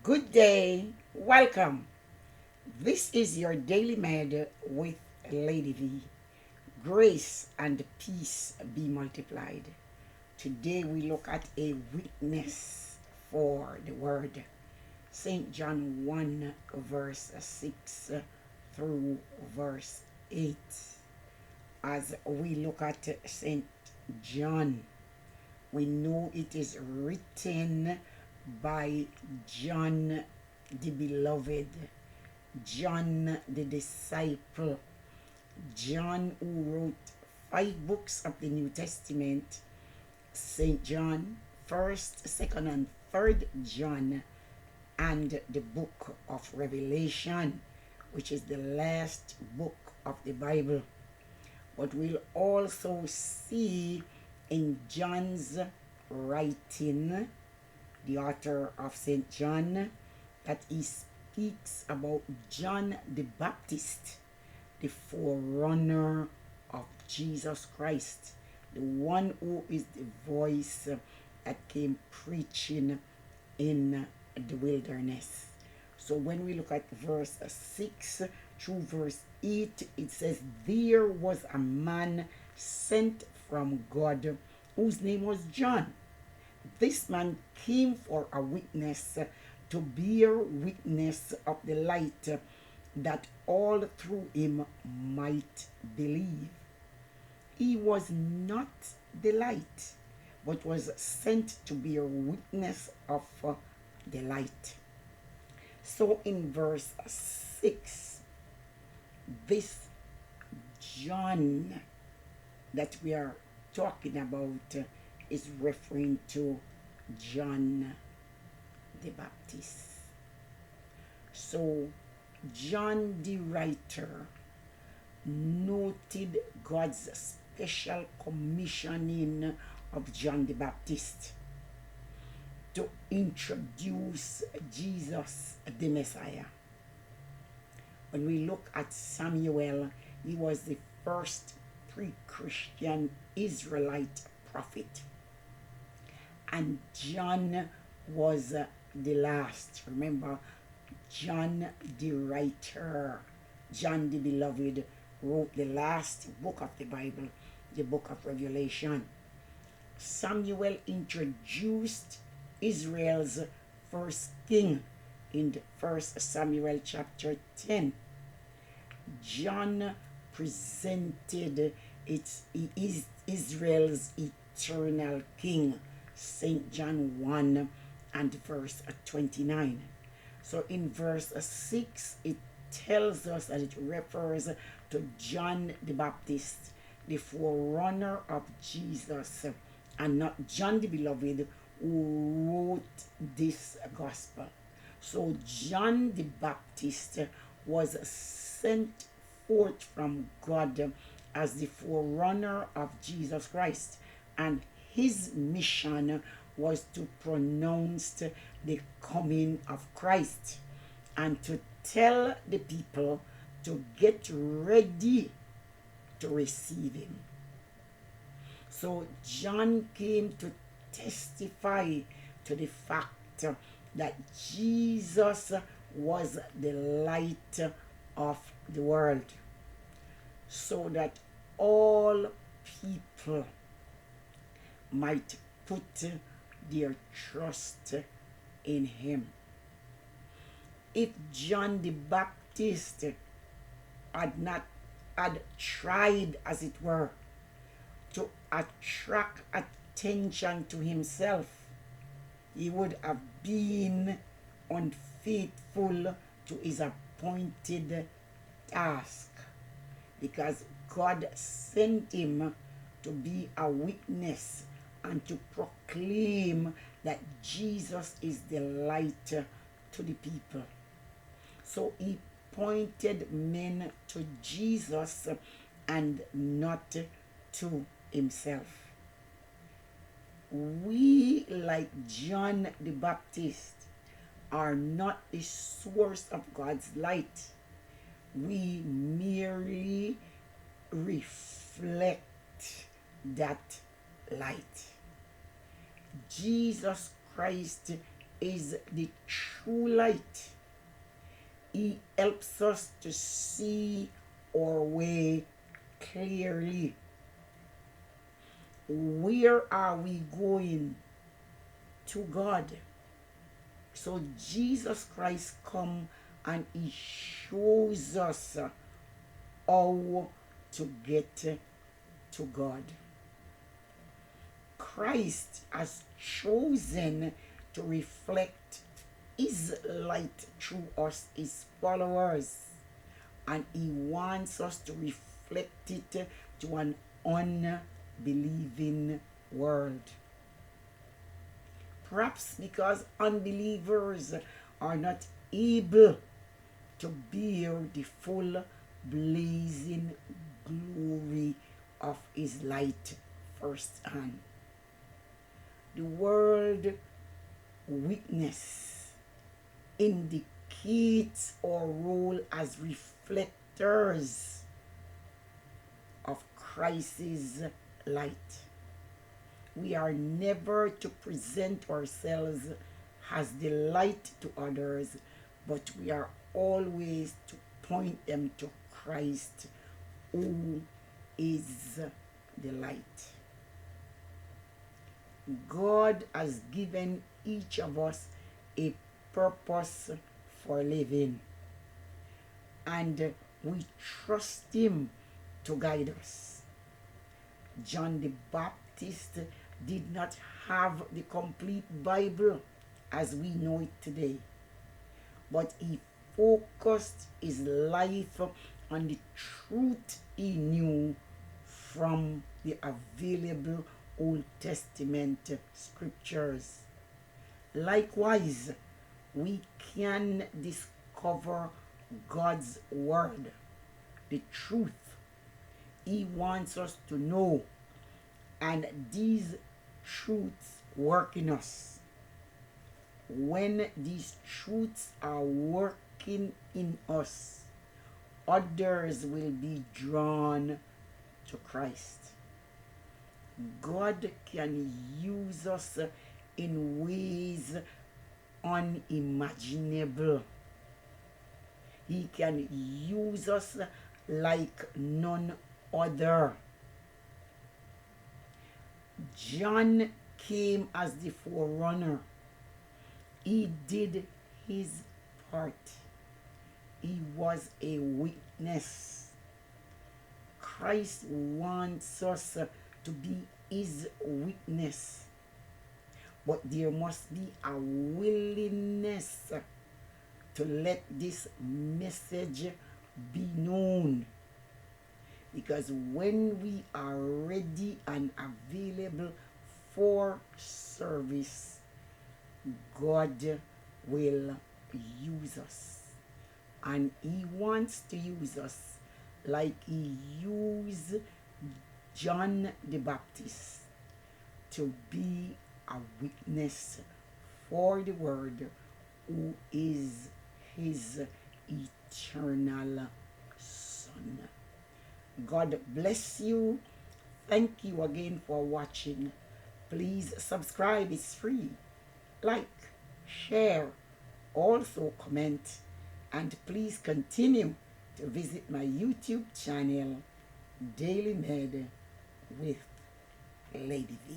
Good day, welcome. This is your Daily Med with Lady V. Grace and peace be multiplied. Today we look at a witness for the word. St. John 1 verse 6 through verse 8. As we look at St. John, we know it is written by John the beloved, John the disciple, John who wrote 5 books of the New Testament: St. John, 1st, 2nd, and 3rd John, and the book of Revelation, which is the last book of the Bible. But we'll also see in John's writing, the author of St. John, that he speaks about John the Baptist, the forerunner of Jesus Christ, the one who is the voice that came preaching in the wilderness. So when we look at verse 6 through verse 8, it says, "There was a man sent from God whose name was John. This man came for a witness, to bear witness of the light, that all through him might believe. He was not the light, but was sent to bear witness of the light." So in verse 6, this John that we are talking about is referring to John the Baptist. So John the writer noted God's special commissioning of John the Baptist to introduce Jesus the Messiah. When we look at Samuel, he was the first pre-Christian Israelite prophet, and John was the last. Remember, John the writer, John the beloved, wrote the last book of the Bible, the book of Revelation. Samuel introduced Israel's first king in the 1st Samuel chapter 10. John presented Israel's eternal king, St. John 1 and verse 29. So in verse 6, it tells us that it refers to John the Baptist, the forerunner of Jesus, and not John the beloved who wrote this gospel. So John the Baptist was sent forth from God as the forerunner of Jesus Christ, and his mission was to pronounce the coming of Christ and to tell the people to get ready to receive him. So John came to testify to the fact that Jesus was the light of the world, so that all people might put their trust in him. If John the Baptist had tried, as it were, to attract attention to himself, he would have been unfaithful to his appointed task, because God sent him to be a witness and to proclaim that Jesus is the light to the people. So he pointed men to Jesus and not to himself. We, like John the Baptist, are not the source of God's light. We merely reflect that light. Jesus Christ is the true light. He helps us to see our way clearly. Where are we going? To God. So Jesus Christ come and he shows us how to get to God. Christ has chosen to reflect his light through us, his followers, and he wants us to reflect it to an unbelieving world. Perhaps because unbelievers are not able to bear the full blazing glory of his light firsthand. The word witness indicates our role as reflectors of Christ's light. We are never to present ourselves as the light to others, but we are always to point them to Christ, who is the light. God has given each of us a purpose for living, and we trust him to guide us. John the Baptist did not have the complete Bible as we know it today, but he focused his life on the truth he knew from the available Old Testament scriptures. Likewise, we can discover God's word, the truth he wants us to know, and these truths work in us. When these truths are working in us, others will be drawn to Christ. God can use us in ways unimaginable. He can use us like none other. John came as the forerunner. He did his part. He was a witness. Christ wants us to be his witness. But there must be a willingness to let this message be known. Because when we are ready and available for service, God will use us. And he wants to use us like he used John the Baptist to be a witness for the word, who is his eternal Son. God bless you. Thank you again for watching. Please subscribe, it's free. Like, share, also comment, and please continue to visit my YouTube channel, Daily Med with Lady V.